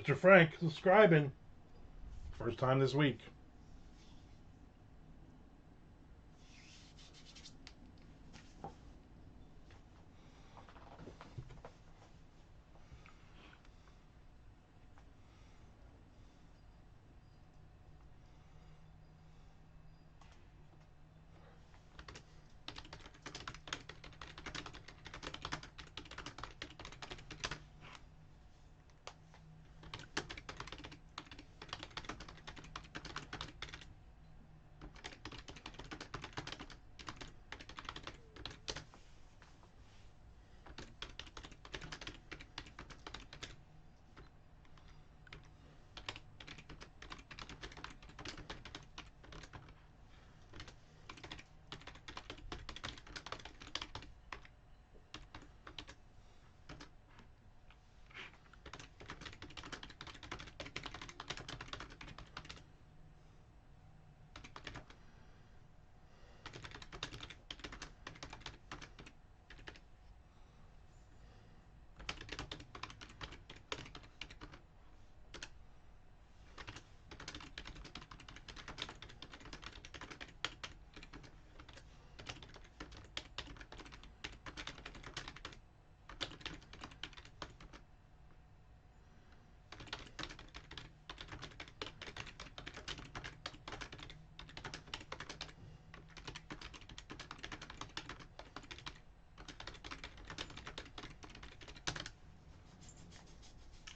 Mr. Frank subscribing. First time this week.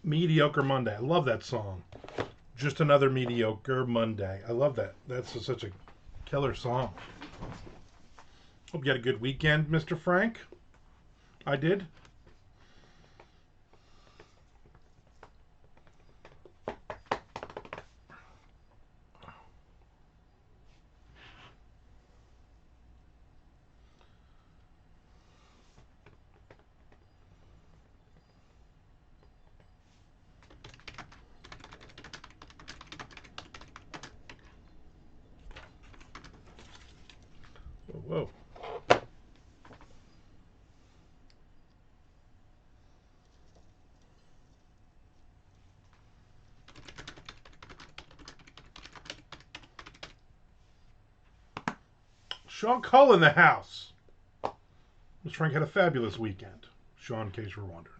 Mediocre Monday. I love that song. Just another mediocre Monday. I love that. That's such a killer song. Hope you had a good weekend, Mr. Frank. I did. Whoa. Sean Cull in the house. Mr. Frank had a fabulous weekend. Sean, in case you're wondering.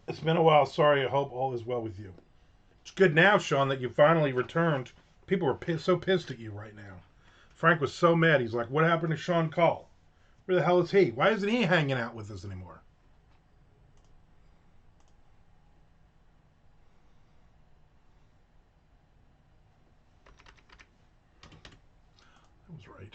It's been a while. Sorry. I hope all is well with you. It's good now, Sean, that you finally returned. People were so pissed at you right now. Frank was so mad. He's like, what happened to Sean Cull? Where the hell is he? Why isn't he hanging out with us anymore? That was right.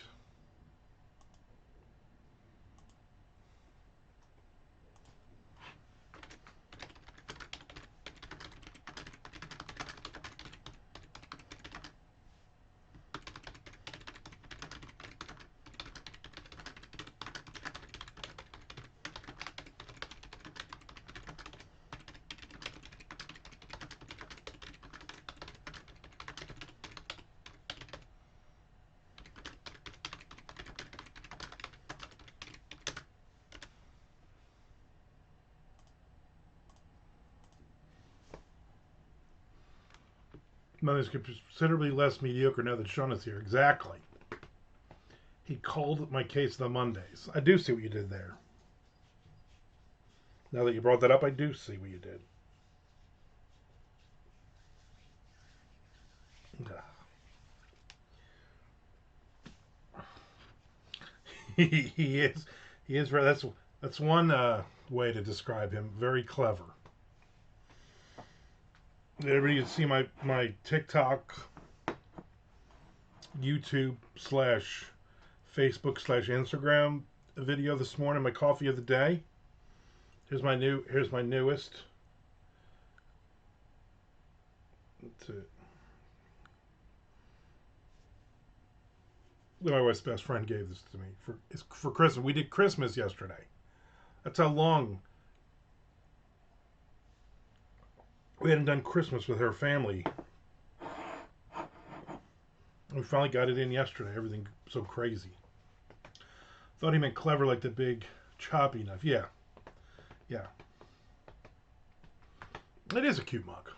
Money's considerably less mediocre now that Sean is here. Exactly. He called my case the Mondays. I do see what you did there. Now that you brought that up, I do see what you did. He is. He is. That's one way to describe him. Very clever. Everybody can see my TikTok, YouTube slash Facebook slash Instagram video this morning. My coffee of the day. Here's my newest. That's it. My wife's best friend gave this to me for Christmas. We did Christmas yesterday. That's how long we hadn't done Christmas with her family. We finally got it in yesterday. Everything so crazy. Thought he meant clever like the big choppy knife. Yeah, yeah. It is a cute mug.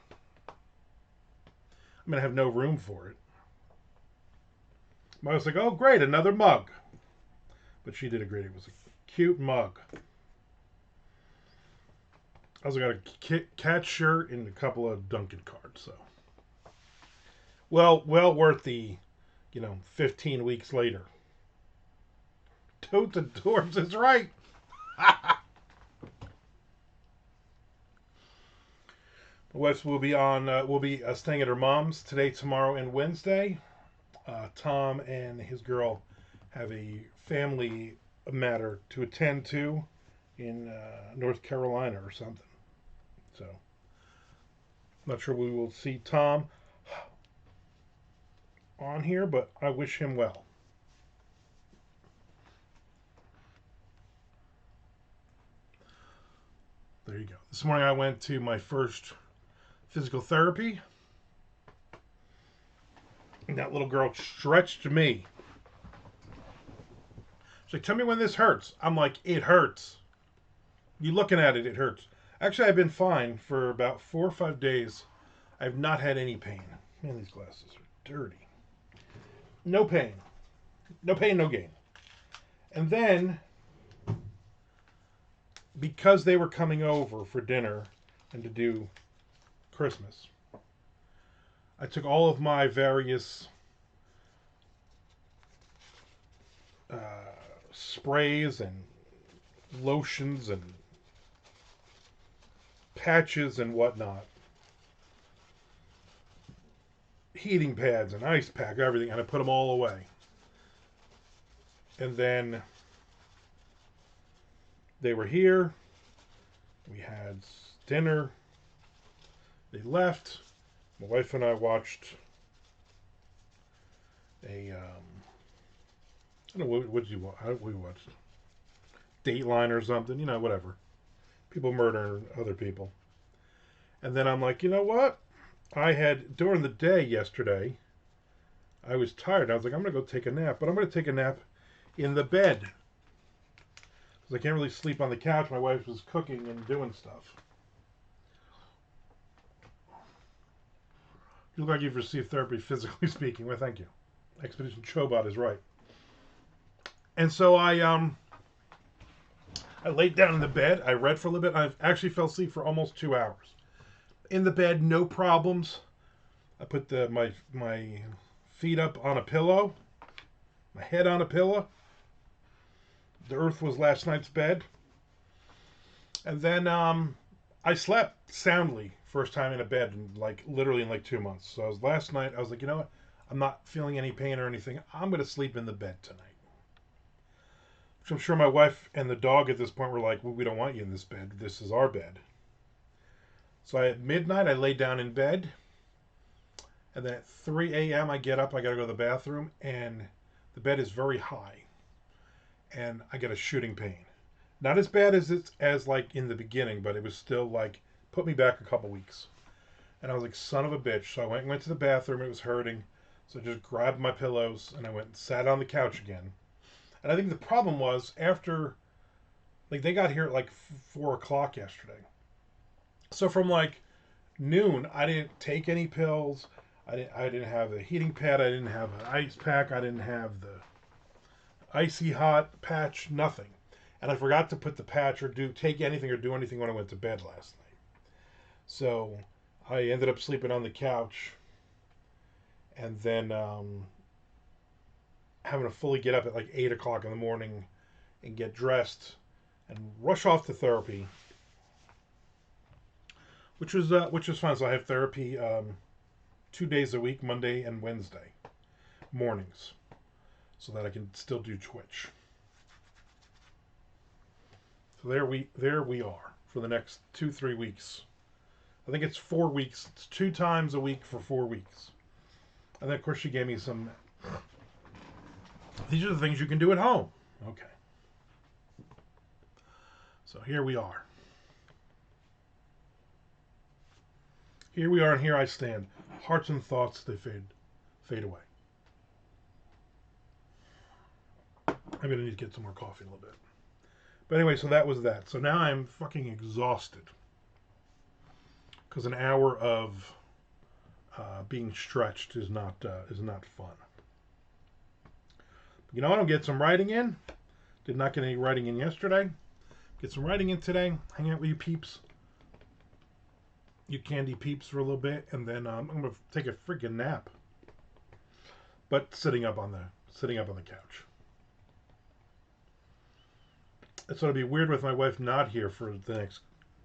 I'm gonna have no room for it. I was like, oh great, another mug. But she did agree. It was a cute mug. I also got a cat shirt and a couple of Dunkin' cards. So, well worth the, 15 weeks later. Totes and Torbs is right. Wes will be staying at her mom's today, tomorrow, and Wednesday. Tom and his girl have a family matter to attend to in North Carolina or something. So, not sure we will see Tom on here, but I wish him well. There you go. This morning I went to my first physical therapy. And that little girl stretched me. She's like, tell me when this hurts. I'm like, it hurts. You looking at it, it hurts. Actually, I've been fine for about 4 or 5 days. I've not had any pain. Man, these glasses are dirty. No pain. No pain, no gain. And then, because they were coming over for dinner and to do Christmas, I took all of my various sprays and lotions and patches and whatnot, heating pads and ice pack, everything, and I put them all away. And then they were here. We had dinner. They left. My wife and I watched I don't know, what did you watch? We watched Dateline or something, whatever. People murdering other people. And then I'm like, you know what? During the day yesterday, I was tired. I was like, I'm going to go take a nap. But I'm going to take a nap in the bed. Because I can't really sleep on the couch. My wife was cooking and doing stuff. You look like you've received therapy, physically speaking. Well, thank you. Expedition Chobot is right. And so I laid down in the bed. I read for a little bit. I actually fell asleep for almost 2 hours. In the bed, no problems. I put my feet up on a pillow, my head on a pillow. The earth was last night's bed. And then I slept soundly first time in a bed in literally in 2 months. So last night I was like, you know what? I'm not feeling any pain or anything. I'm going to sleep in the bed tonight. Which I'm sure my wife and the dog at this point were like, well, we don't want you in this bed. This is our bed. So at midnight, I lay down in bed. And then at 3 a.m., I get up. I got to go to the bathroom. And the bed is very high. And I get a shooting pain. Not as bad as in the beginning, but it was still put me back a couple weeks. And I was like, son of a bitch. So I went to the bathroom. It was hurting. So I just grabbed my pillows and I went and sat on the couch again. And I think the problem was after, they got here at 4 o'clock yesterday. So from noon, I didn't take any pills. I didn't have a heating pad. I didn't have an ice pack. I didn't have the icy hot patch. Nothing. And I forgot to put the patch or take anything or do anything when I went to bed last night. So I ended up sleeping on the couch. And then having to fully get up at 8 o'clock in the morning and get dressed and rush off to therapy, which was fun. So I have therapy 2 days a week, Monday and Wednesday mornings, so that I can still do Twitch. So there we are for the next 2-3 weeks. I think it's 4 weeks. It's 2 times a week for 4 weeks. And then of course she gave me some These are the things you can do at home. Okay. So here we are. Here we are, and here I stand. Hearts and thoughts, they fade away. I'm gonna need to get some more coffee in a little bit. But anyway, so that was that. So now I'm fucking exhausted because an hour of being stretched is not fun. You know what? I'll get some writing in. Did not get any writing in yesterday. Get some writing in today. Hang out with you peeps. You candy peeps for a little bit, and then I'm gonna take a freaking nap. But sitting up on the couch. So it'll be weird with my wife not here for the next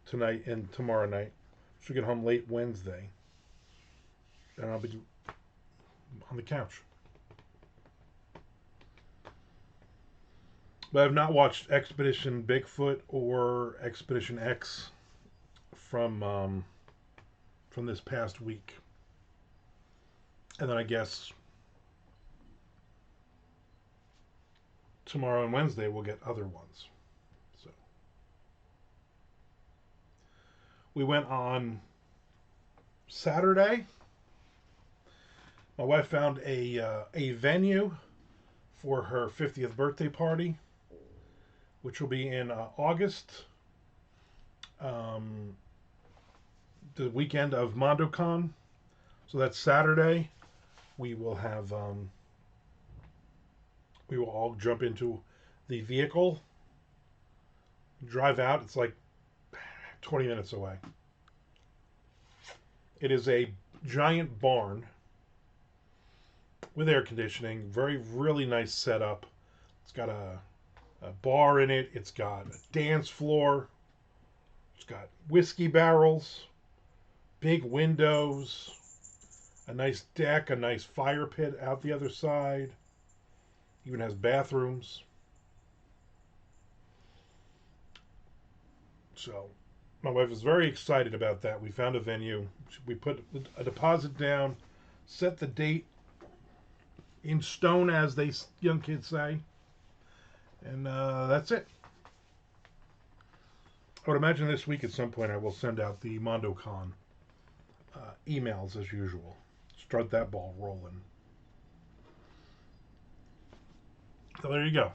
tonight and tomorrow night. She'll get home late Wednesday, and I'll be on the couch. But I've not watched Expedition Bigfoot or Expedition X from this past week, and then I guess tomorrow and Wednesday we'll get other ones. So we went on Saturday. My wife found a venue for her 50th birthday party, which will be in August, the weekend of MondoCon. So that's Saturday. We will have we will all jump into the vehicle, drive out. It's like 20 minutes away. It is a giant barn with air conditioning. Really nice setup. It's got a bar in it. It's got a dance floor. It's got whiskey barrels, big windows, a nice deck, a nice fire pit out the other side. Even has bathrooms. So my wife is very excited about that. We found a venue. We put a deposit down, set the date in stone, as they young kids say, and that's it. I would imagine this week at some point I will send out the MondoCon emails as usual. Start that ball rolling. So there you go.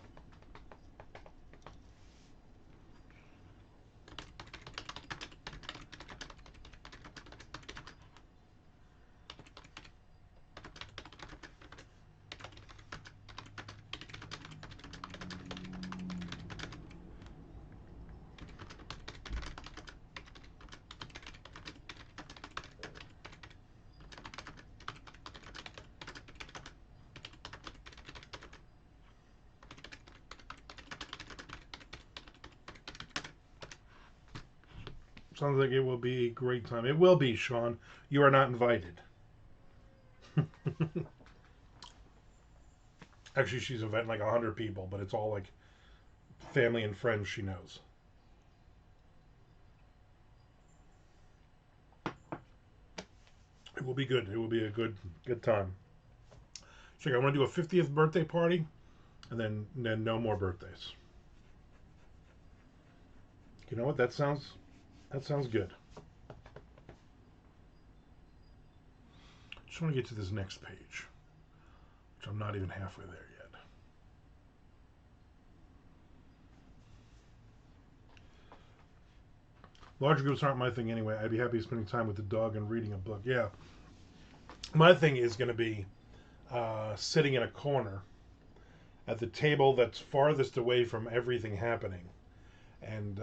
Sounds like it will be a great time. It will be, Sean. You are not invited. Actually, she's inviting like 100 people, but it's all like family and friends she knows. It will be good. It will be a good time. So I want to do a 50th birthday party, and then no more birthdays. You know what? That sounds good. Just want to get to this next page, which I'm not even halfway there yet. Large groups aren't my thing anyway. I'd be happy spending time with the dog and reading a book. Yeah. My thing is going to be sitting in a corner at the table that's farthest away from everything happening, and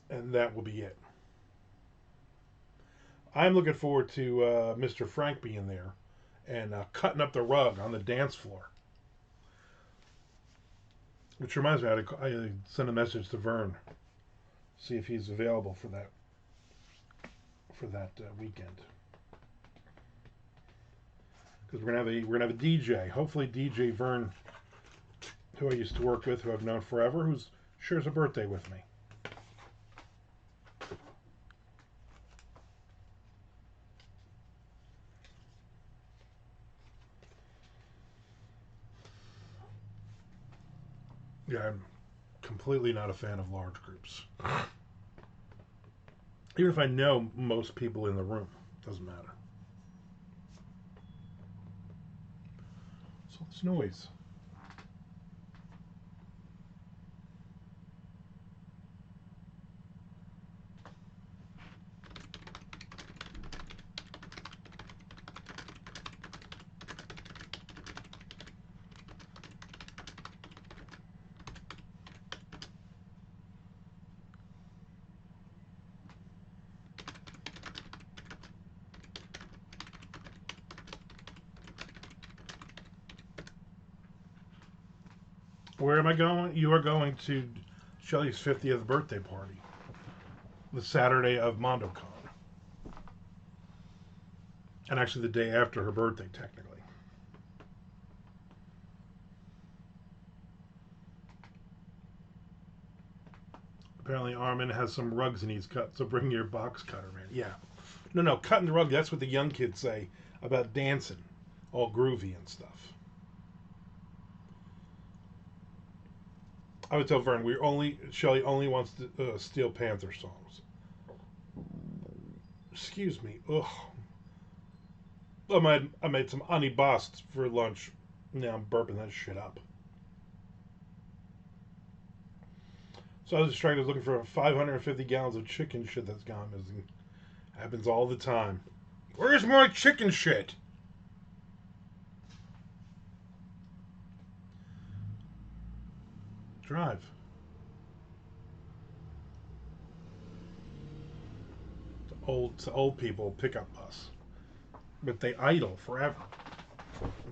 that will be it. I'm looking forward to Mr. Frank being there and cutting up the rug on the dance floor. Which reminds me, I sent a message to Vern, see if he's available for that weekend. Because we're gonna have a DJ. Hopefully, DJ Vern, who I used to work with, who I've known forever, who shares a birthday with me. Yeah, I'm completely not a fan of large groups. Even if I know most people in the room, doesn't matter. So this noise. Where am I going? You are going to Shelley's 50th birthday party, the Saturday of MondoCon, and actually the day after her birthday, technically. Apparently, Armand has some rugs he needs cut, so bring your box cutter, man. Yeah. No, cutting the rug, that's what the young kids say about dancing, all groovy and stuff. I would tell Vern, Shelley only wants to Steel Panther songs. Excuse me. Ugh. I made some honey bast for lunch. Now I'm burping that shit up. So I was distracted looking for 550 gallons of chicken shit that's gone missing. Happens all the time. Where's my chicken shit? Drive. It's old people pickup bus. But they idle forever.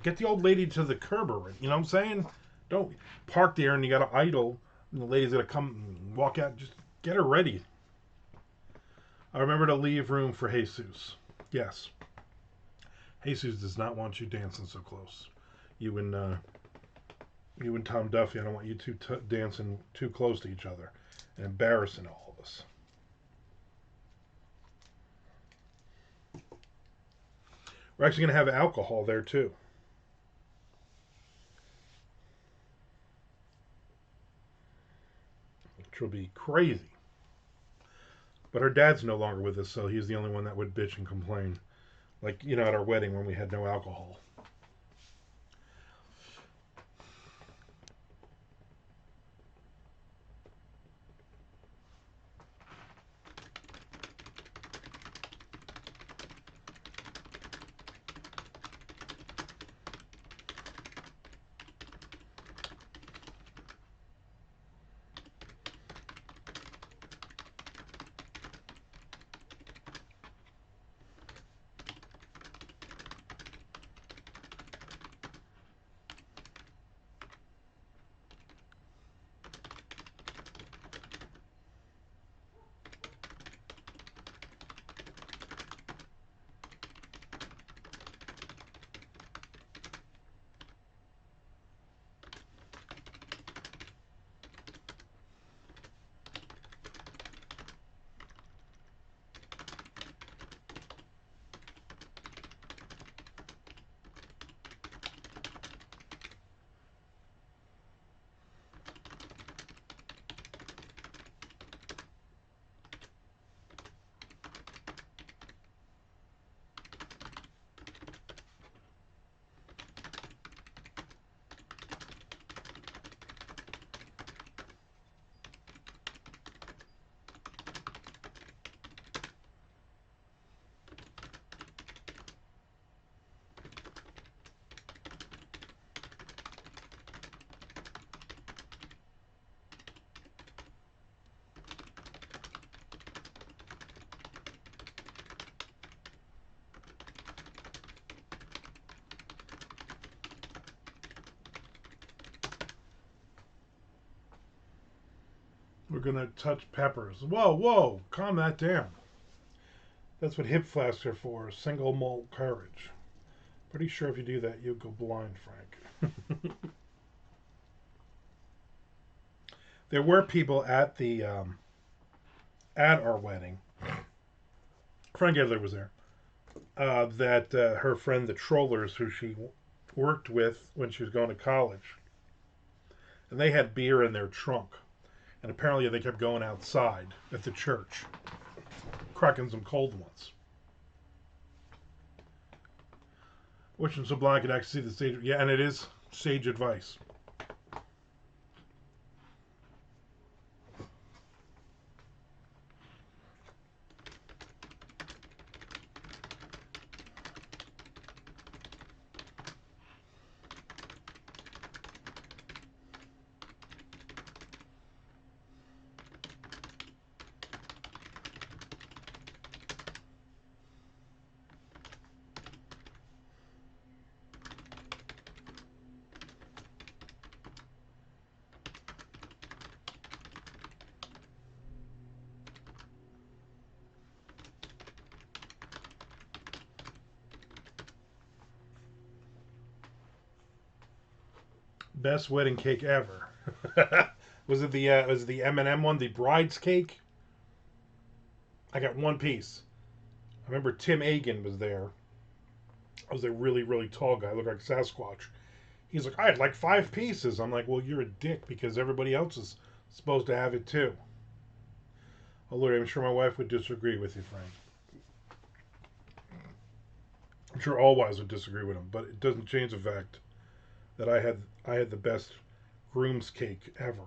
Get the old lady to the curb already. You know what I'm saying? Don't park there and you gotta idle and the lady's gonna come and walk out. Just get her ready. I remember to leave room for Jesus. Yes. Jesus does not want you dancing so close. You and Tom Duffy, I don't want you two dancing too close to each other and embarrassing all of us. We're actually going to have alcohol there too. Which will be crazy. But her dad's no longer with us, so he's the only one that would bitch and complain. Like, at our wedding when we had no alcohol. We're going to touch peppers. Whoa, calm that down. That's what hip flasks are for, single malt courage. Pretty sure if you do that, you'll go blind, Frank. There were people at at our wedding. Frank Edler was there. That her friend, the Trollers, who she worked with when she was going to college, and they had beer in their trunk. And apparently they kept going outside at the church, cracking some cold ones. Wishing so blind I could actually see the sage. Yeah, and it is sage advice. Best wedding cake ever. Was it the M&M one, the bride's cake? I got one piece. I remember Tim Agan was there. I was a really, really tall guy, looked like Sasquatch. He's like, I had like 5 pieces. I'm like, well, you're a dick because everybody else is supposed to have it too. Oh Lord, I'm sure my wife would disagree with you, Frank. I'm sure all wives would disagree with him, but it doesn't change the fact that I had the best groom's cake ever.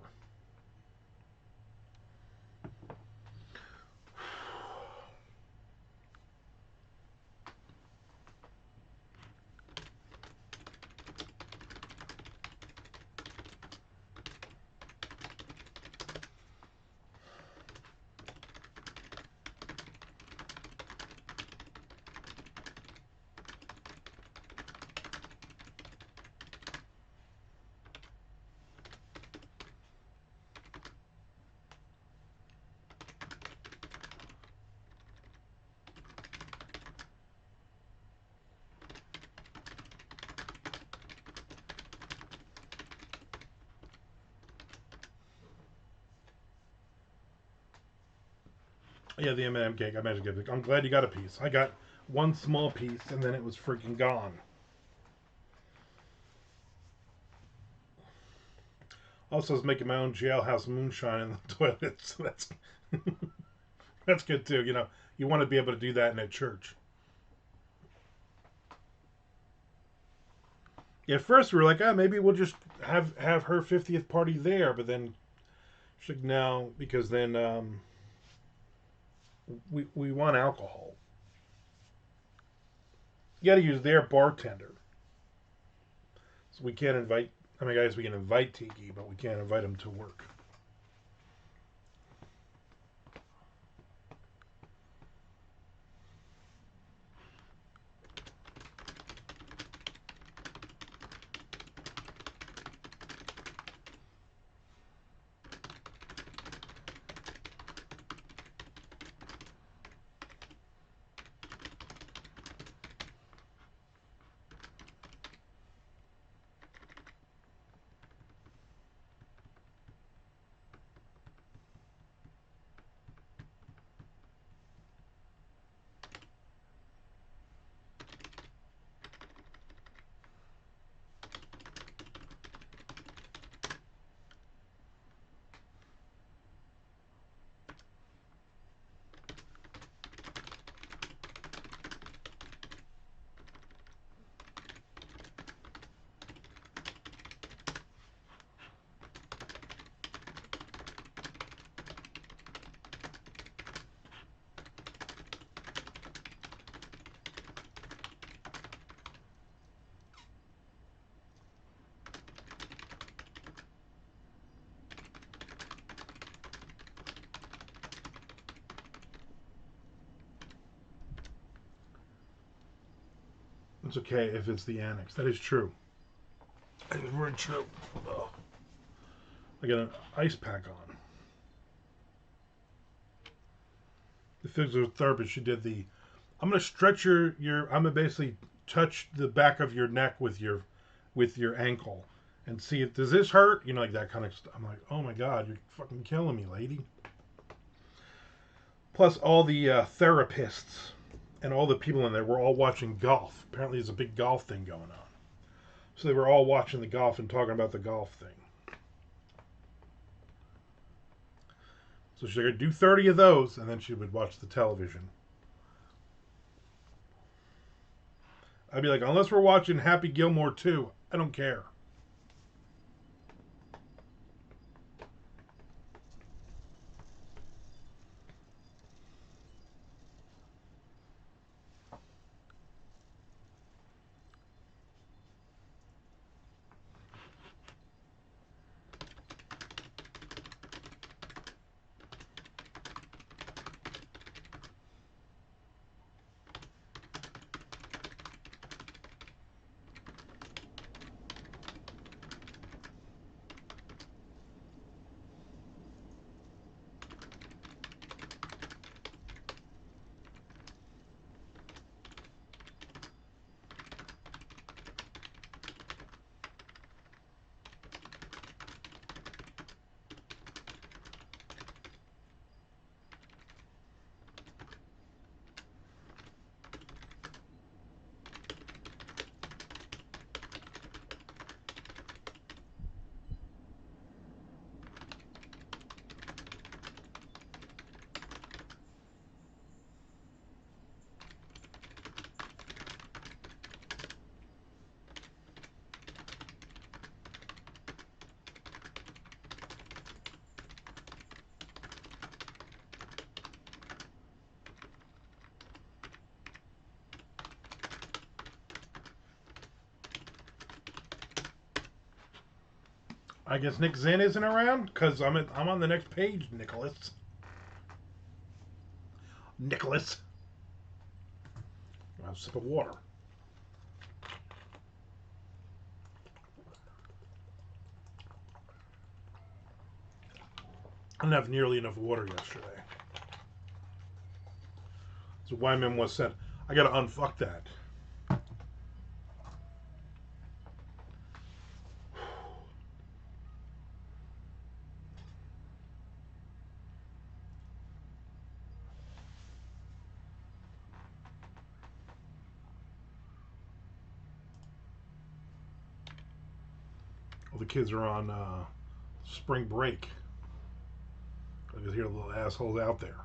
Yeah, the M&M cake. I managed to get it. I'm glad you got a piece. I got one small piece, and then it was freaking gone. Also, I was making my own jailhouse moonshine in the toilet, so that's good too. You want to be able to do that in a church. Yeah, at first we were like, maybe we'll just have her 50th party there, but then she's like, no, because then we want alcohol. You got to use their bartender, so we can't invite. I mean, guys, we can invite Tiki, but we can't invite him to work. It's okay if it's the annex. That is true. That is very true. Oh, I got an ice pack on. The physical therapist, she did the. I'm gonna stretch your. I'm gonna basically touch the back of your neck with your ankle, and see if does this hurt. Like that kind of stuff. I'm like, oh my god, you're fucking killing me, lady. Plus, all the therapists and all the people in there were all watching golf. Apparently, there's a big golf thing going on. So they were all watching the golf and talking about the golf thing. So she'd do 30 of those, and then she would watch the television. I'd be like, unless we're watching Happy Gilmore 2, I don't care. I guess Nick Zinn isn't around because I'm on the next page, Nicholas. Nicholas. I'll have a sip of water. I didn't have nearly enough water yesterday. So Wyman was said, I gotta unfuck that. All the kids are on spring break. I can hear the little assholes out there.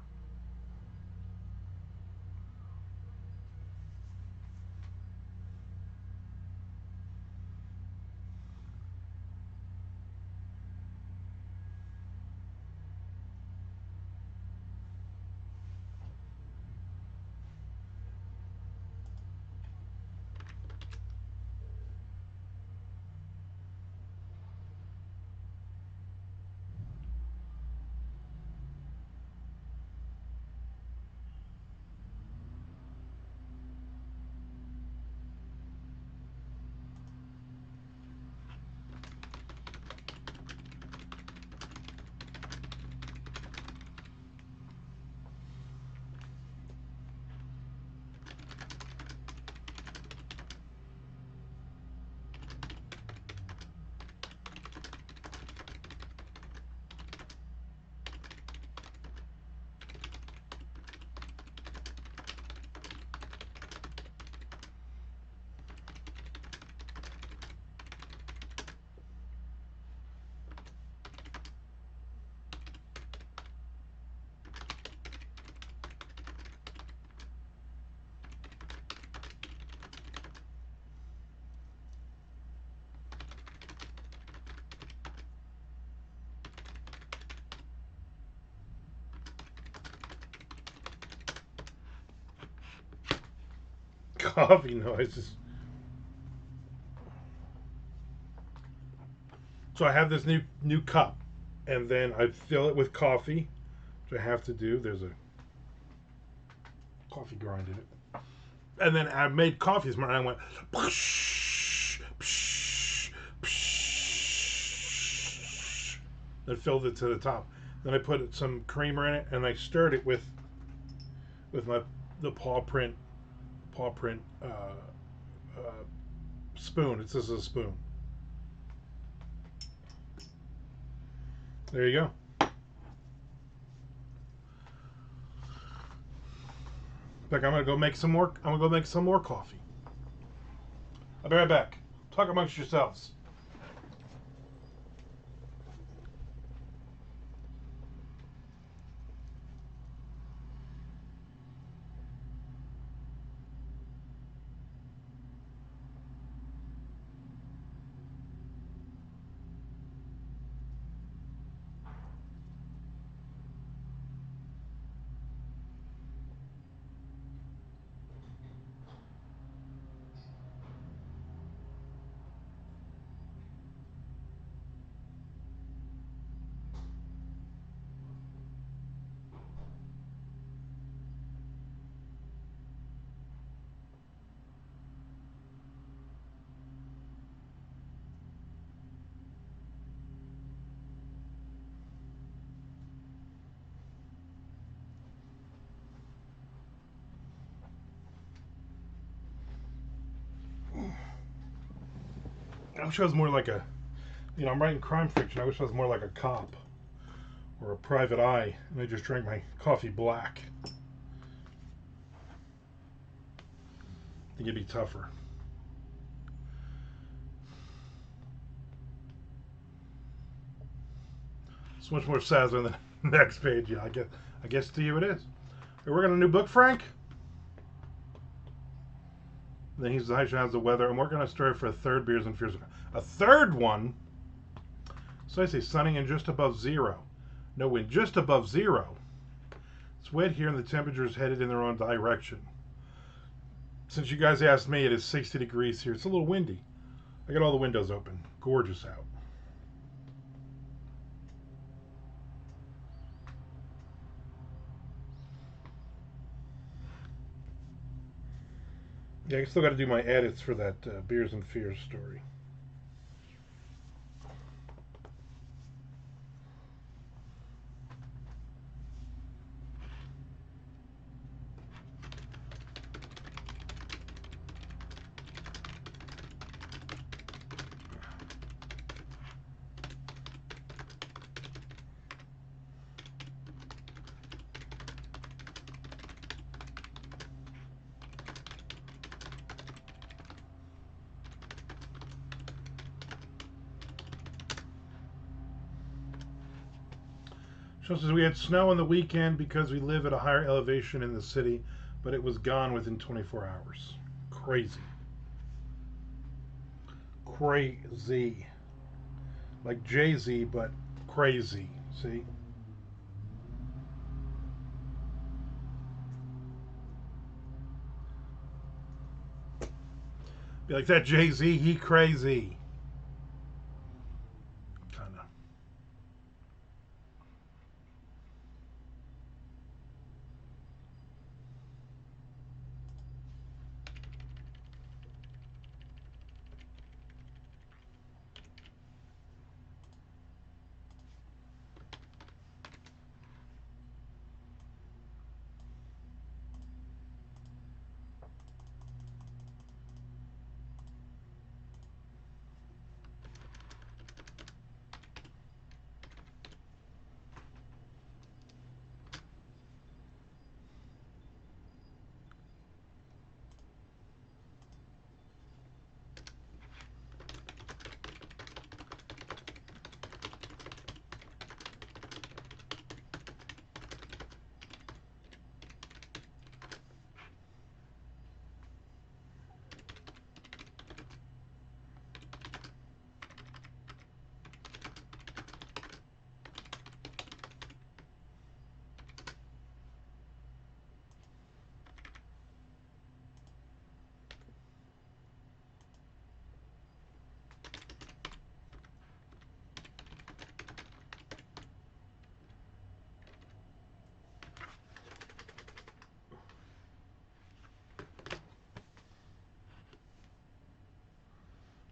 Coffee noises. So I have this new cup, and then I fill it with coffee, which I have to do. There's a coffee grind in it, and then I made coffee this morning. And I went, psh, psh, psh, then filled it to the top. Then I put some creamer in it, and I stirred it with the paw print spoon. It says a spoon. There you go. Like I'm gonna go make some more. I'm gonna go make some more coffee. I'll be right back. Talk amongst yourselves. I wish I was more like a, I'm writing crime fiction. I wish I was more like a cop or a private eye, and I just drank my coffee black. I think it'd be tougher. It's much more satisfying than the next page. Yeah, I guess to you it is. Are we working on a new book, Frank? And then he's the weather. I'm working on a story for a third Beers and Fears. A third one? So I say sunny and just above zero. No wind, just above zero. It's wet here and the temperature is headed in the wrong direction. Since you guys asked me, it is 60 degrees here. It's a little windy. I got all the windows open. Gorgeous out. Yeah, I still got to do my edits for that Beers and Fears story. Sean says we had snow on the weekend because we live at a higher elevation in the city, but it was gone within 24 hours. Crazy. Crazy. Like Jay-Z, but crazy. See? Be like that Jay-Z, he crazy. Kind of.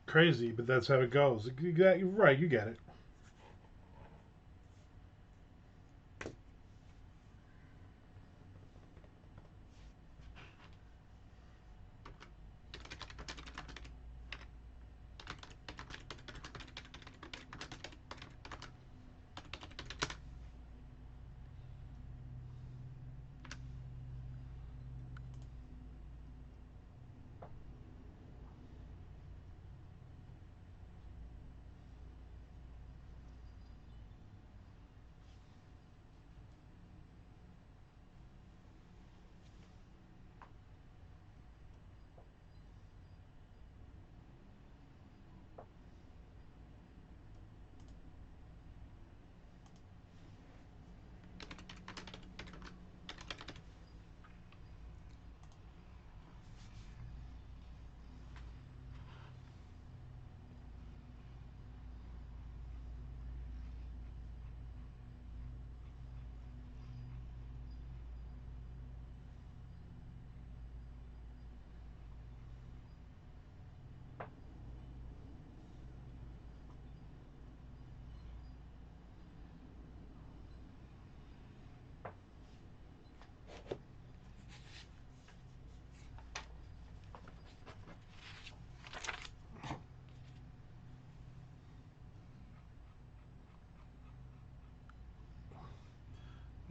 Crazy, but that's how it goes. You're right, you get it.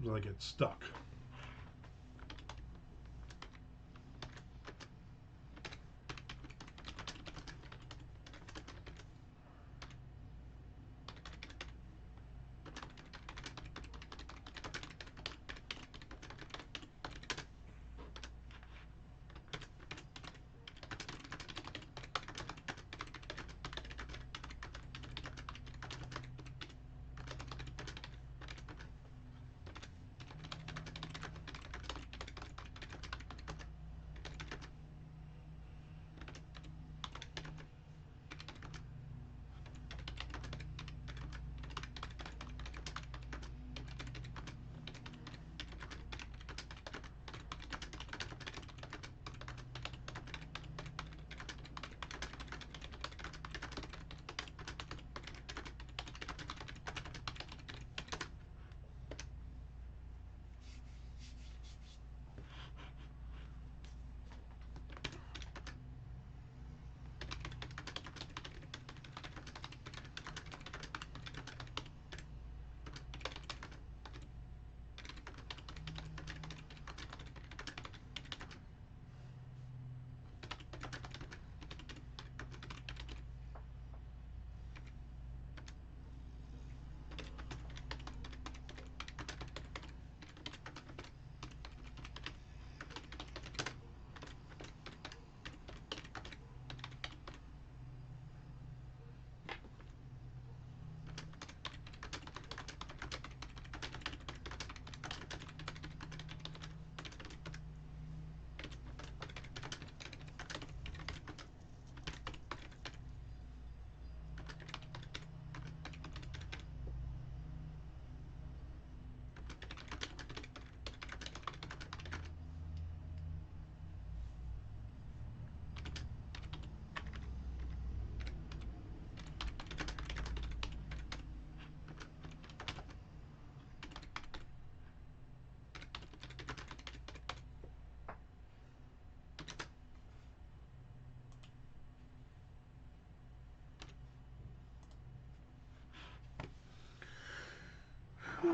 because I get stuck.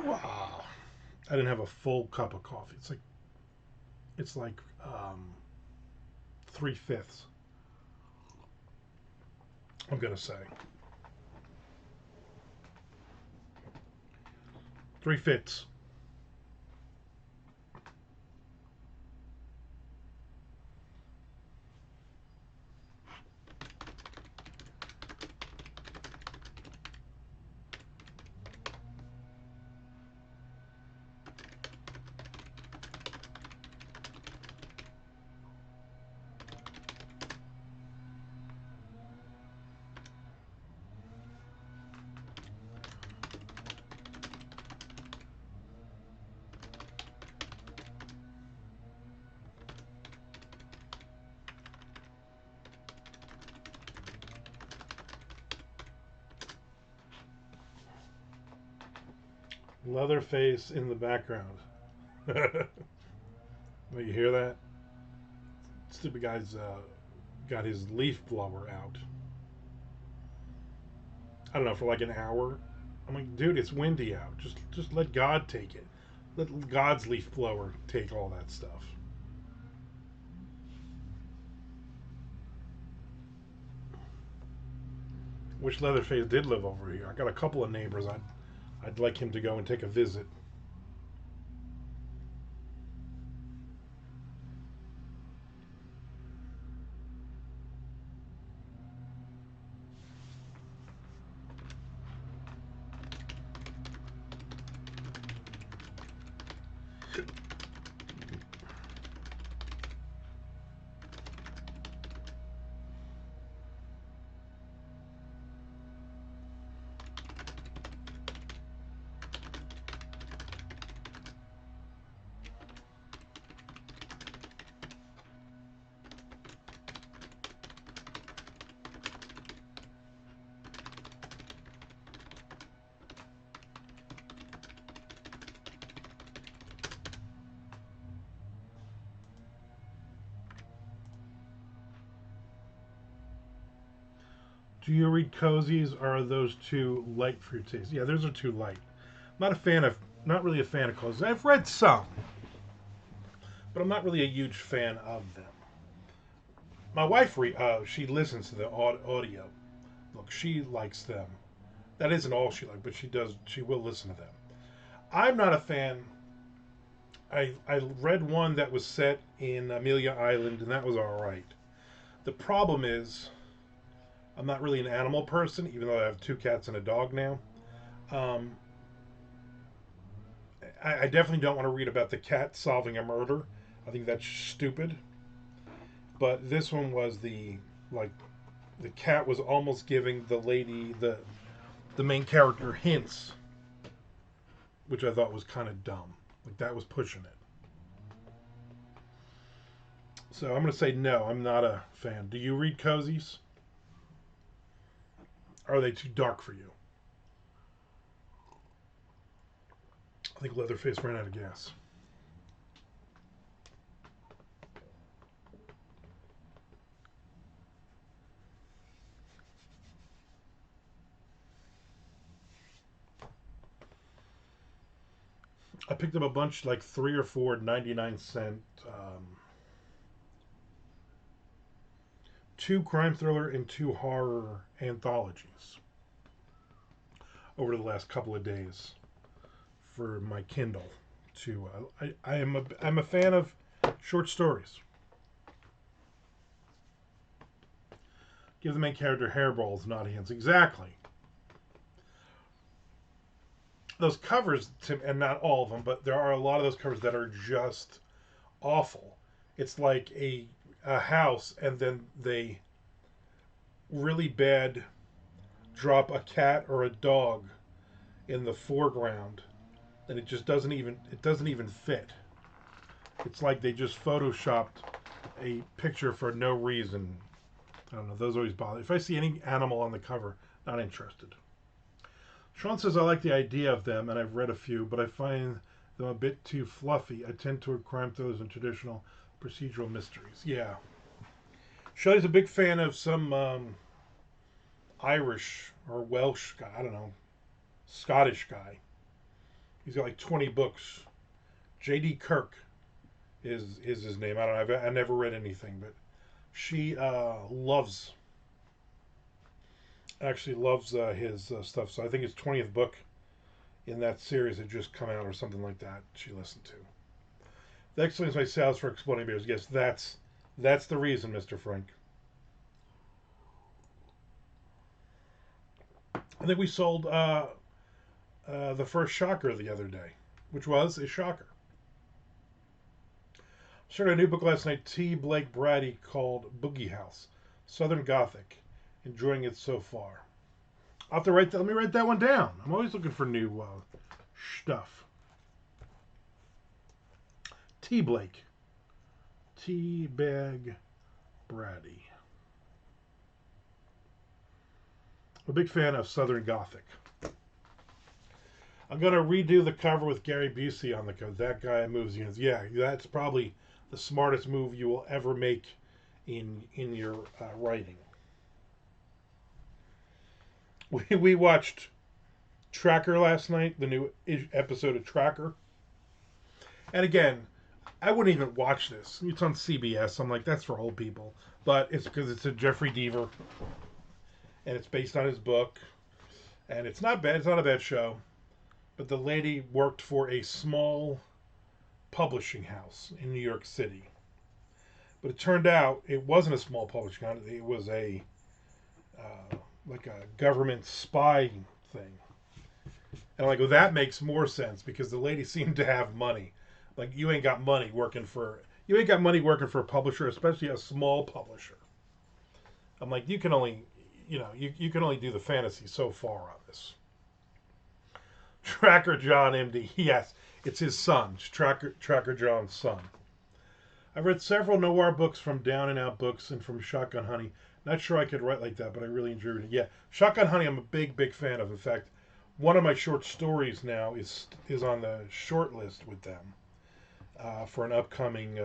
Wow. I didn't have a full cup of coffee. It's like 3/5. I'm gonna say 3/5. Leatherface in the background. Well, you hear that? Stupid guy's got his leaf blower out. I don't know, for like an hour. I'm like, dude, it's windy out. Just let God take it. Let God's leaf blower take all that stuff. Wish Leatherface did live over here. I got a couple of neighbors. I'd like him to go and take a visit. Do you read cozies, or are those too light for your taste? Yeah, those are too light. I'm not a fan of Not really a fan of cozies. I've read some, but I'm not really a huge fan of them. My wife, she listens to the audio. Look, she likes them. That isn't all she likes, but she does. She will listen to them. I'm not a fan. I read one that was set in Amelia Island, and that was all right. The problem is, I'm not really an animal person, even though I have two cats and a dog now. Um, I definitely don't want to read about the cat solving a murder. I think that's stupid. But this one was like the cat was almost giving the lady the main character hints, which I thought was kind of dumb. Like that was pushing it. So I'm gonna say no. I'm not a fan. Do you read cozies? Or are they too dark for you? I think Leatherface ran out of gas. I picked up a bunch, like three or four 99-cent, two crime thriller and two horror anthologies over the last couple of days for my Kindle. I'm a fan of short stories. Give the main character hairballs, not hands. Exactly. Those covers, and not all of them, but there are a lot of those covers that are just awful. It's like a house, and then they really bad drop a cat or a dog in the foreground, and it doesn't even fit. It's like they just photoshopped a picture for no reason. I don't know. Those always bother. If I see any animal on the cover, not interested. Sean says I like the idea of them, and I've read a few, but I find them a bit too fluffy. I tend toward crime thrillers and traditional procedural mysteries. Yeah. Shelley's a big fan of some Irish or Welsh guy. I don't know. Scottish guy. He's got like 20 books. J.D. Kirk is his name. I don't know. I never read anything, but she loves his stuff. So I think his 20th book in that series had just come out or something like that. She listened to. That explains my sales for Exploding Bears. Yes, that's the reason, Mr. Frank. I think we sold the first shocker the other day, which was a shocker. Started a new book last night, T. Blake Brady, called Boogie House, Southern Gothic. Enjoying it so far. I'll have to let me write that one down. I'm always looking for new stuff. T. Blake. T. Bag Brady. I'm a big fan of Southern Gothic. I'm going to redo the cover with Gary Busey on the cover. That guy moves units. Yeah, that's probably the smartest move you will ever make in your writing. We watched Tracker last night, the new episode of Tracker. And again, I wouldn't even watch this. It's on CBS. I'm like, that's for old people. But it's because it's a Jeffrey Deaver. And it's based on his book. And it's not bad. It's not a bad show. But the lady worked for a small publishing house in New York City. But it turned out it wasn't a small publishing house. It was like a government spy thing. And I'm like, well, that makes more sense because the lady seemed to have money. Like you ain't got money working for a publisher, especially a small publisher. I'm like, you can only do the fantasy so far on this. Tracker John MD. Yes, it's his son. It's Tracker John's son. I've read several noir books from Down and Out Books and from Shotgun Honey. Not sure I could write like that, but I really enjoyed it. Yeah, Shotgun Honey I'm a big fan of. In fact, one of my short stories now is on the short list with them for an upcoming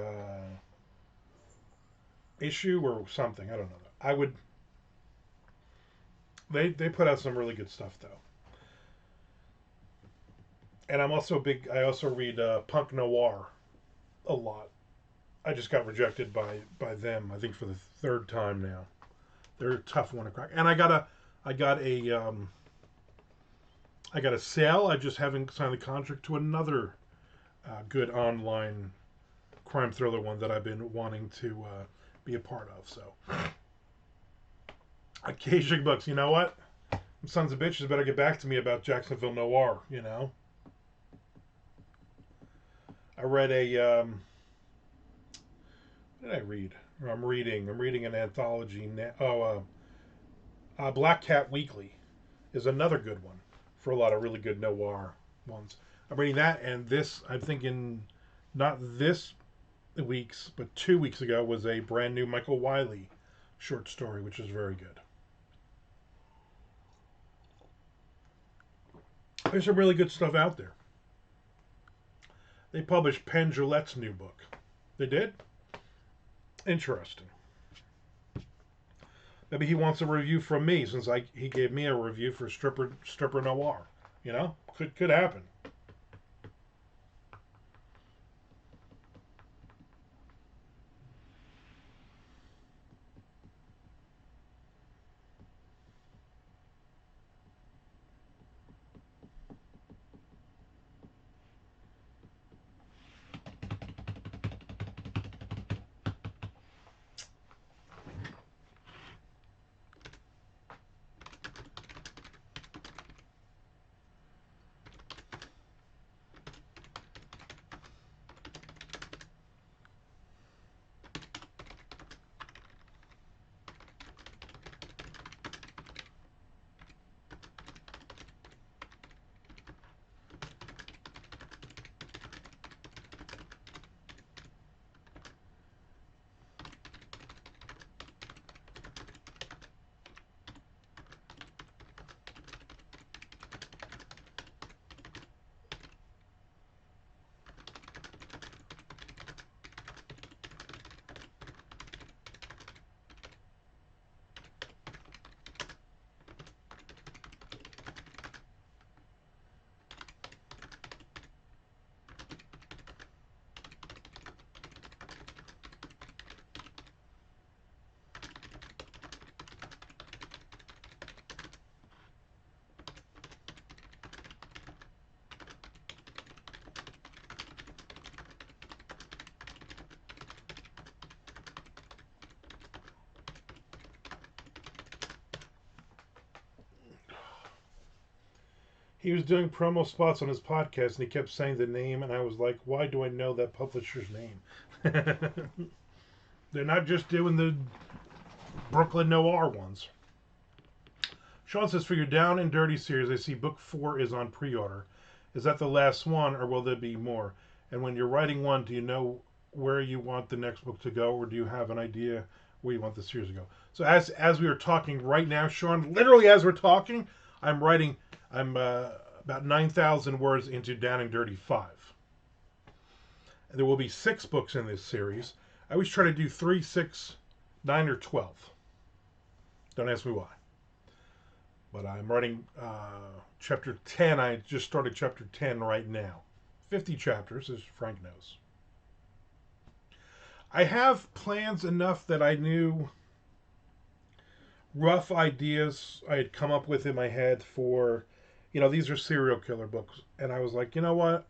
issue or something. I don't know. They put out some really good stuff though. And I'm also big. I also read punk noir a lot. I just got rejected by them. I think for the third time now. They're a tough one to crack. And I got a I got a sale. I just haven't signed the contract to another good online crime thriller one that I've been wanting to be a part of. So, occasion books. You know what? Sons of bitches better get back to me about Jacksonville Noir. You know, I read a. What did I read? Or I'm reading. I'm reading an anthology now. Oh, Black Cat Weekly is another good one for a lot of really good noir ones. I'm reading that, and this I'm thinking not this week's, but 2 weeks ago was a brand new Michael Wiley short story, which is very good. There's some really good stuff out there. They published Penn Jillette's new book. They did? Interesting. Maybe he wants a review from me since he gave me a review for Stripper Noir. You know, could happen. He was doing promo spots on his podcast and he kept saying the name, and I was like, why do I know that publisher's name? They're not just doing the Brooklyn Noir ones. Sean says, for your Down and Dirty series, I see book 4 is on pre order. Is that the last one, or will there be more? And when you're writing one, do you know where you want the next book to go, or do you have an idea where you want the series to go? So as we are talking right now, Sean, literally as we're talking, I'm writing. I'm about 9,000 words into Down and Dirty 5. And there will be 6 books in this series. I always try to do 3, 6, 9, or 12. Don't ask me why. But I'm writing chapter 10. I just started chapter 10 right now. 50 chapters, as Frank knows. I have plans enough that I knew rough ideas I had come up with in my head for, these are serial killer books. And I was like, you know what?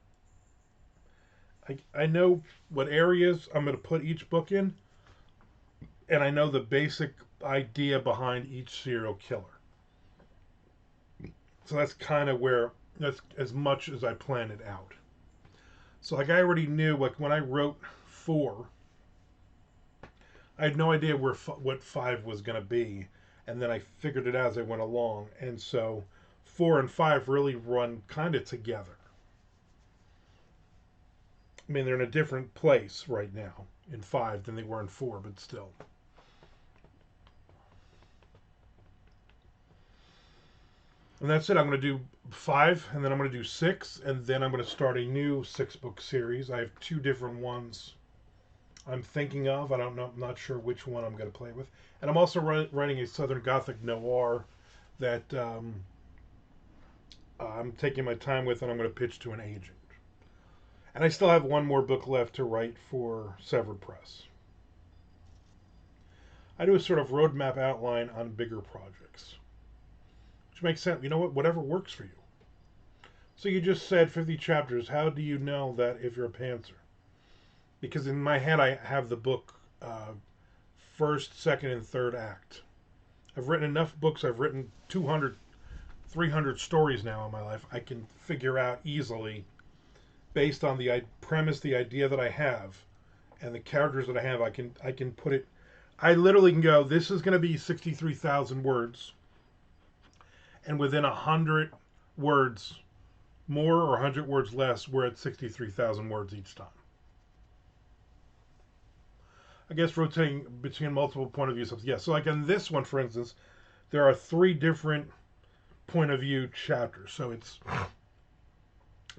I know what areas I'm going to put each book in. And I know the basic idea behind each serial killer. So that's kind of that's as much as I planned it out. So I already knew, when I wrote 4, I had no idea what 5 was going to be. And then I figured it out as I went along. And so 4 and 5 really run kind of together. I mean, they're in a different place right now in 5 than they were in 4, but still. And that's it. I'm going to do 5, and then I'm going to do 6, and then I'm going to start a new 6-book series. I have 2 different ones I'm thinking of. I don't know. I'm not sure which one I'm going to play with. And I'm also writing a Southern Gothic noir that I'm taking my time with, and I'm going to pitch to an agent. And I still have one more book left to write for Severed Press. I do a sort of roadmap outline on bigger projects, which makes sense. You know what? Whatever works for you. So you just said 50 chapters. How do you know that if you're a pantser? Because in my head, I have the book first, second, and third act. I've written enough books. I've written 200, 300 stories now in my life. I can figure out easily, based on the premise, the idea that I have, and the characters that I have. I can put it. I literally can go. This is going to be 63,000 words, and within 100 words more or 100 words less, we're at 63,000 words each time. I guess rotating between multiple point of views. Yeah, so like in this one, for instance, there are 3 different point of view chapters. So it's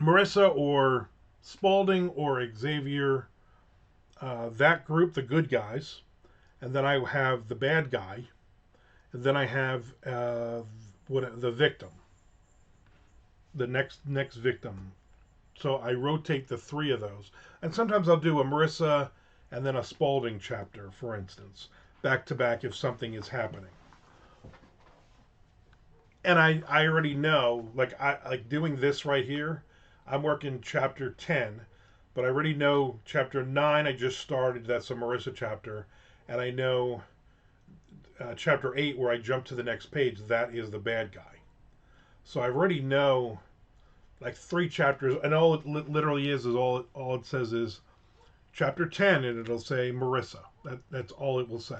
Marissa or Spaulding or Xavier, that group, the good guys, and then I have the bad guy, and then I have the victim, the next victim. So I rotate the 3 of those, and sometimes I'll do a Marissa and then a Spaulding chapter, for instance, back to back if something is happening. And I already know, like doing this right here, I'm working chapter 10, but I already know chapter 9 I just started, that's a Marissa chapter, and I know chapter 8 where I jump to the next page, that is the bad guy. So I already know like 3 chapters, and all it literally is all it says is chapter 10, and it'll say Marissa. That's all it will say.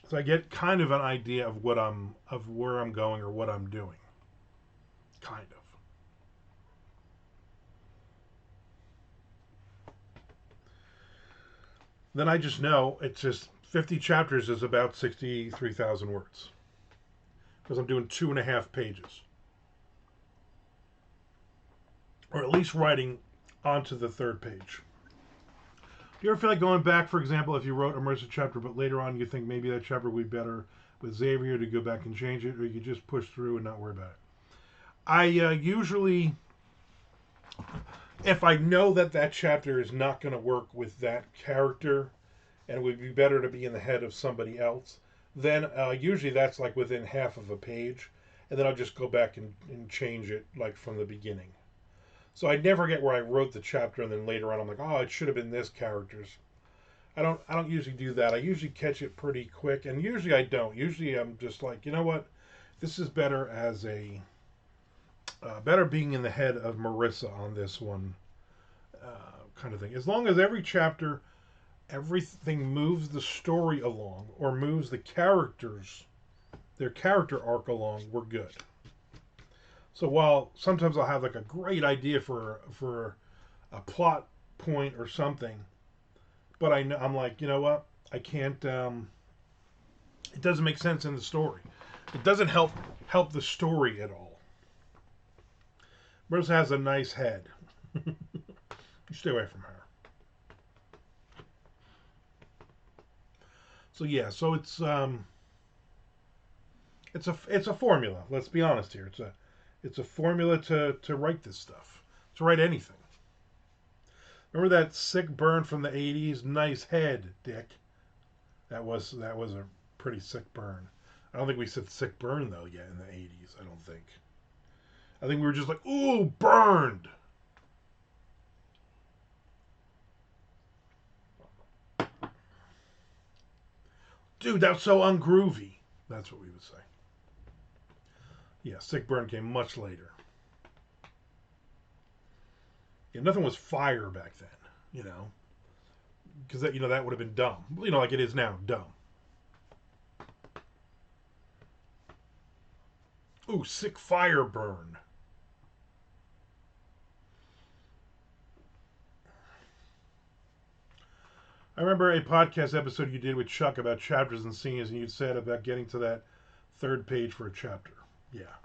So I get kind of an idea of where I'm going or what I'm doing. Kind of. Then I just know it's just 50 chapters is about 63,000 words. Because I'm doing 2.5 pages. Or at least writing onto the 3rd page. Do you ever feel like going back, for example, if you wrote a Marissa chapter, but later on you think maybe that chapter would be better with Xavier, to go back and change it, or you just push through and not worry about it? I usually, if I know that chapter is not going to work with that character, and it would be better to be in the head of somebody else, then usually that's like within half of a page, and then I'll just go back and change it like from the beginning. So I never get where I wrote the chapter and then later on I'm like, oh, it should have been this character's. I don't usually do that. I usually catch it pretty quick, and usually I don't. Usually I'm just like, you know what, this is better as a better being in the head of Marissa on this one, kind of thing. As long as every chapter, everything moves the story along or moves the characters, their character arc along, we're good. So while sometimes I'll have like a great idea for a plot point or something, but I'm like, you know what? I can't. It doesn't make sense in the story. It doesn't help the story at all. Marissa has a nice head. You stay away from her. So yeah, so it's a formula. Let's be honest here. It's a formula to write this stuff, to write anything. Remember that sick burn from the 80s? Nice head, Dick. That was a pretty sick burn. I don't think we said sick burn though yet in the 80s. I don't think. I think we were just like, ooh, burned. Dude, that's so ungroovy. That's what we would say. Yeah, sick burn came much later. Yeah, nothing was fire back then, you know, because that would have been dumb, like it is now, dumb. Ooh, sick fire burn. I remember a podcast episode you did with Chuck about chapters and scenes, and you said about getting to that 3rd page for a chapter. Yeah.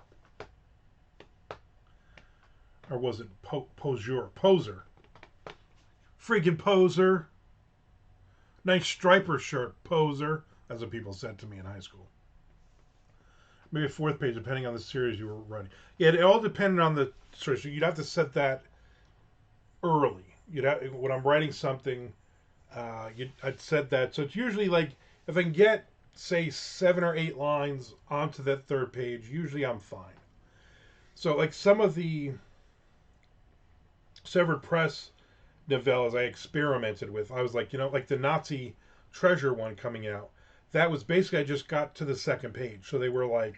Or was it Poser? Freaking poser. Nice striper shirt, poser. That's what people said to me in high school. maybe a fourth page, depending on the series you were writing. Yeah, it all depended on the series. So you'd have to set that early. When I'm writing something, I'd set that. So it's usually like if I can get say 7 or 8 lines onto that third page, usually I'm fine. So like some of the Severed Press novellas I experimented with, I was like, like the Nazi treasure one coming out. That was basically I just got to the second page, so they were like,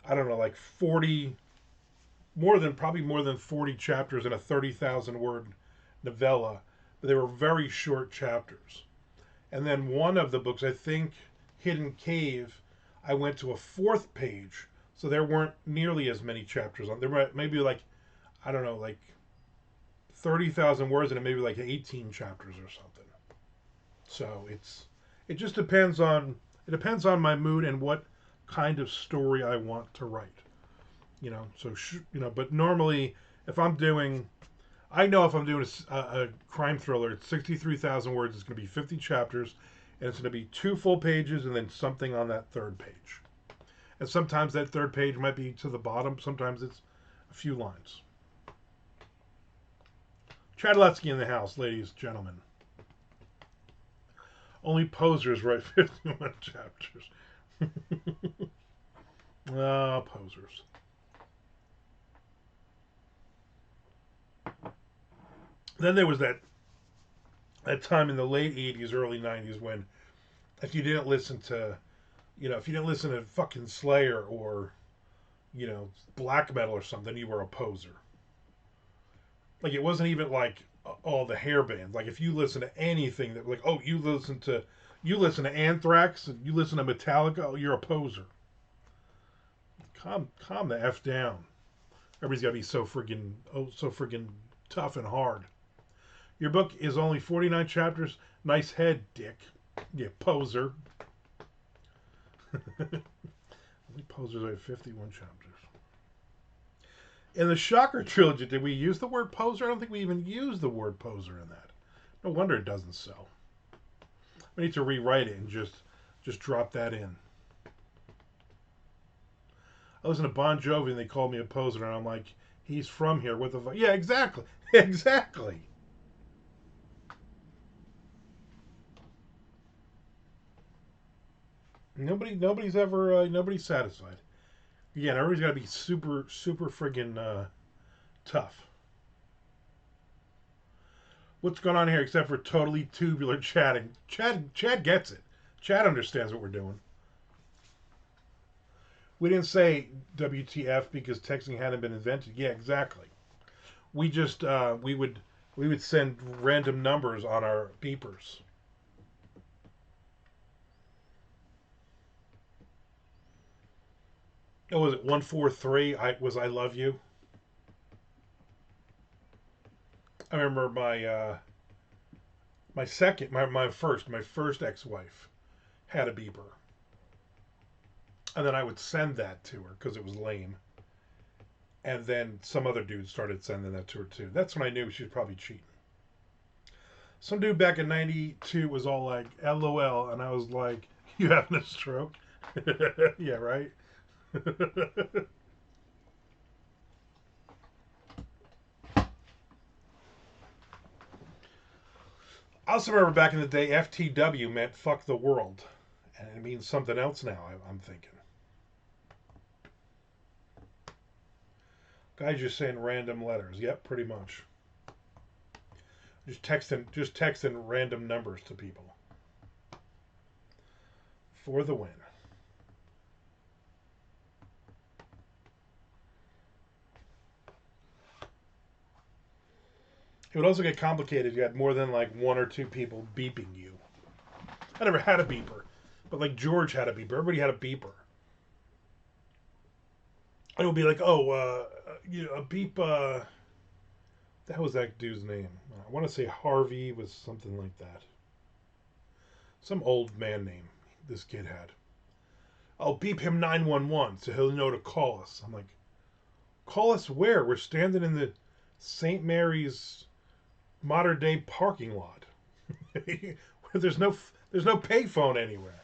I don't know, like 40, probably more than 40 chapters in a 30,000 word novella, but they were very short chapters. And then one of the books, I think Hidden Cave, I went to a fourth page, so there weren't nearly as many chapters on. There were maybe like, I don't know, like 30,000 words and maybe like 18 chapters or something. So it just depends on my mood and what kind of story I want to write. But normally if I'm doing I know if I'm doing a crime thriller, it's 63,000 words. It's going to be 50 chapters, and it's going to be 2 full pages and then something on that third page. And sometimes that third page might be to the bottom. Sometimes it's a few lines. Chadletsky in the house, ladies and gentlemen. Only posers write 51 chapters. Posers. Then there was that time in the late 80s, early 90s when if you didn't listen to, if you didn't listen to fucking Slayer or, black metal or something, you were a poser. Like it wasn't even like all the hair bands. Like if you listen to anything that like, oh, you listen to Anthrax and you listen to Metallica, oh, you're a poser. Calm the F down. Everybody's got to be so friggin' tough and hard. Your book is only 49 chapters. Nice head, dick. You poser. Posers have 51 chapters. In the Shocker trilogy, did we use the word poser? I don't think we even used the word poser in that. No wonder it doesn't sell. We need to rewrite it and just drop that in. I listened to Bon Jovi and they called me a poser, and I'm like, he's from here. What the fuck? Yeah, exactly. Exactly. Nobody's satisfied. Again, everybody's got to be super, super friggin' tough. What's going on here except for totally tubular chatting? Chad gets it. Chad understands what we're doing. We didn't say WTF because texting hadn't been invented. Yeah, exactly. We just we would send random numbers on our beepers. Oh, was it 143? I love you. I remember my first ex-wife had a beeper, and then I would send that to her because it was lame. And then some other dude started sending that to her too. That's when I knew she was probably cheating. Some dude back in '92 was all like, "LOL," and I was like, "You having a stroke?" Yeah, right. I also remember back in the day, FTW meant "fuck the world," and it means something else now. I'm thinking. Guys just saying random letters. Yep, pretty much. Just texting random numbers to people for the win. It would also get complicated if you had more than like 1 or 2 people beeping you. I never had a beeper, but like George had a beeper. Everybody had a beeper. And it would be like, oh, a beep. That was that dude's name. I want to say Harvey was something like that. Some old man name this kid had. I'll beep him 911 so he'll know to call us. I'm like, call us where? We're standing in the St. Mary's modern day parking lot. there's no payphone anywhere.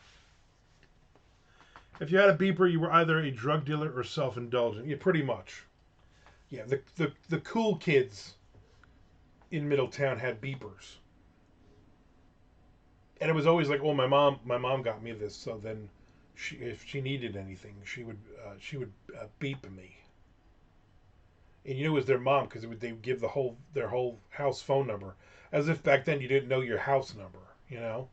If you had a beeper, you were either a drug dealer or self-indulgent. Yeah, pretty much. Yeah, the cool kids in Middletown had beepers, and it was always like, oh, my mom got me this, so then if she needed anything, she would beep me, and you knew it was their mom because they would give their whole house phone number, as if back then you didn't know your house number, you know.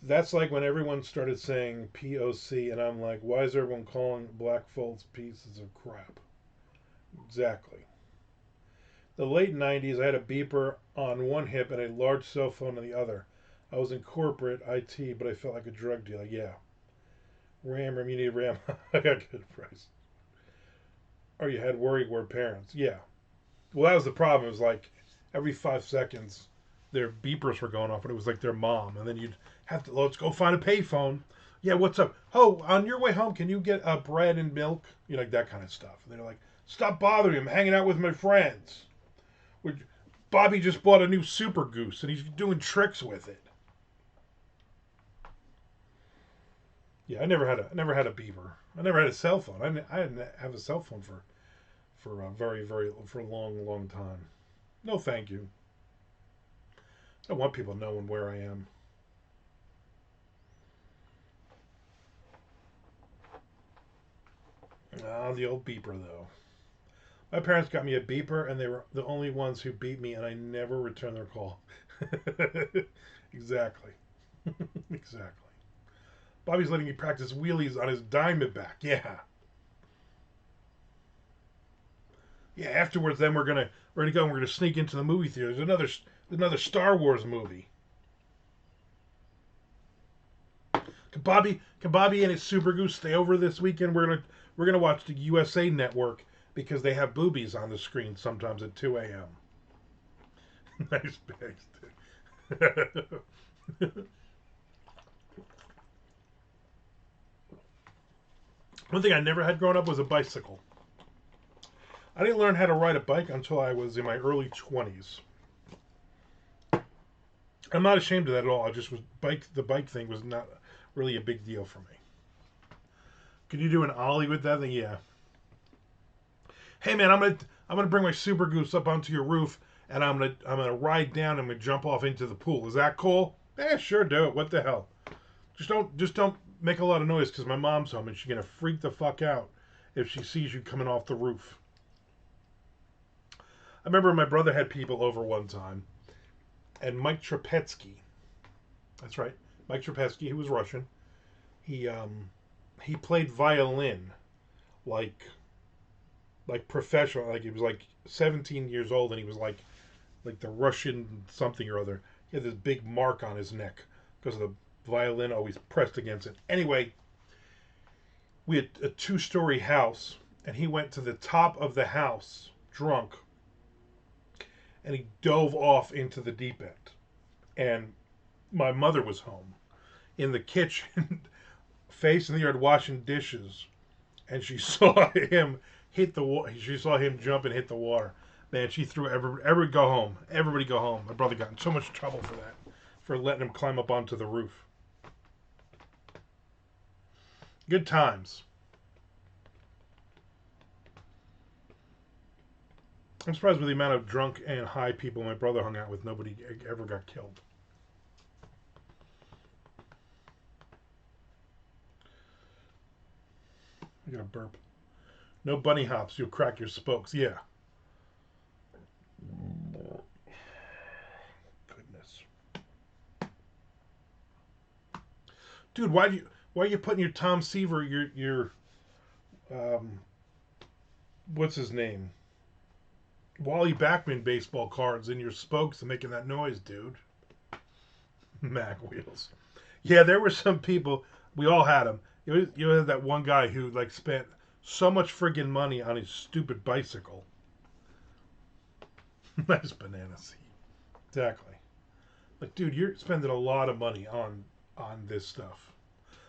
That's like when everyone started saying POC, and I'm like, why is everyone calling black folks pieces of crap? Exactly. The late 90s, I had a beeper on one hip and a large cell phone on the other. I was in corporate IT, but I felt like a drug dealer. Yeah. RAM, you need RAM. I got good price. Or you had worry word parents. Yeah. Well, that was the problem. It was like every 5 seconds, their beepers were going off, and it was like their mom. And then you'd have to, let's go find a payphone. Yeah, what's up? Oh, on your way home, can you get bread and milk? You know, like that kind of stuff. And they're like, stop bothering me. I'm hanging out with my friends. Bobby just bought a new Super Goose, and he's doing tricks with it. Yeah, I never had a beeper. I never had a cell phone. I didn't have a cell phone for a for a long time. No, thank you. I don't want people knowing where I am. Ah, the old beeper though. My parents got me a beeper, and they were the only ones who beat me, and I never returned their call. Exactly. Exactly. Bobby's letting me practice wheelies on his Diamondback. Yeah. Yeah. Afterwards, then we're gonna go and we're gonna sneak into the movie theater. There's another Star Wars movie. Can Bobby and his Super Goose stay over this weekend? We're gonna watch the USA Network because they have boobies on the screen sometimes at 2 a.m. Nice bags. One thing I never had growing up was a bicycle. I didn't learn how to ride a bike until I was in my early 20s. I'm not ashamed of that at all. I just was the bike thing was not really a big deal for me. Could you do an ollie with that thing? Yeah. Hey man, I'm gonna bring my Super Goose up onto your roof, and I'm gonna ride down. I'm gonna jump off into the pool. Is that cool? Yeah, sure, do it. What the hell? Just don't make a lot of noise because my mom's home and she's gonna freak the fuck out if she sees you coming off the roof. I remember my brother had people over one time, and Mike Trapetsky. That's right, Mike Trapetsky. He was Russian. He um he played violin like professional. Like he was like 17 years old, and he was like the Russian something or other. He had this big mark on his neck because of the violin always pressed against it. Anyway, we had a two-story house, and he went to the top of the house drunk, and he dove off into the deep end. And my mother was home in the kitchen, facing the yard, washing dishes, and she saw him hit the water. She saw him jump and hit the water. Man, she threw everybody go home. Everybody go home. My brother got in so much trouble for that, for letting him climb up onto the roof. Good times. I'm surprised with the amount of drunk and high people my brother hung out with, nobody ever got killed. I got a burp. No bunny hops, you'll crack your spokes. Yeah. Goodness. Dude, why are you putting your Tom Seaver, your um what's his name? Wally Backman baseball cards in your spokes and making that noise, dude. Mag wheels. Yeah, there were some people. We all had them. You had that one guy who like spent so much friggin' money on his stupid bicycle. Nice banana seed. Exactly. Like, dude, you're spending a lot of money on this stuff.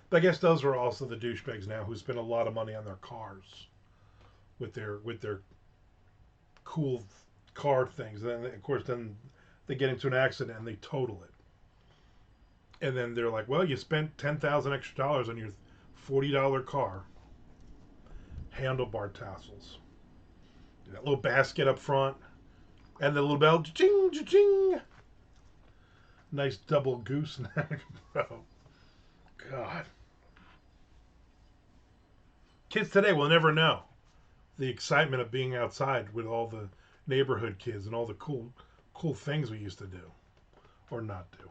But I guess those are also the douchebags now who spend a lot of money on their cars with their cool car things. And then, of course, then they get into an accident and they total it. And then they're like, well, you spent $10,000 extra on your $40 car. Handlebar tassels. That little basket up front. And the little bell. Ching, ching. Nice double gooseneck. Oh, God. Kids today will never know the excitement of being outside with all the neighborhood kids and all the cool things we used to do or not do.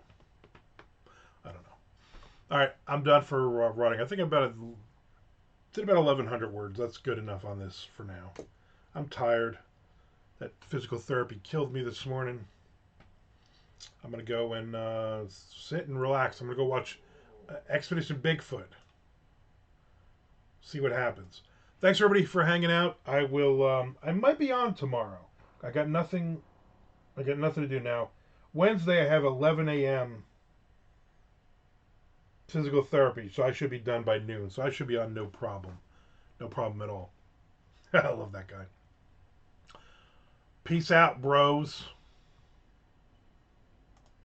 I don't know. All right, I'm done for running. I think did about 1,100 words. That's good enough on this for now. I'm tired. That physical therapy killed me this morning. I'm gonna go and sit and relax. I'm gonna go watch Expedition Bigfoot. See what happens. Thanks everybody for hanging out. I will. I might be on tomorrow. I got nothing. I got nothing to do now. Wednesday I have 11 a.m. physical therapy, so I should be done by noon. So I should be on no problem. No problem at all. I love that guy. Peace out, bros.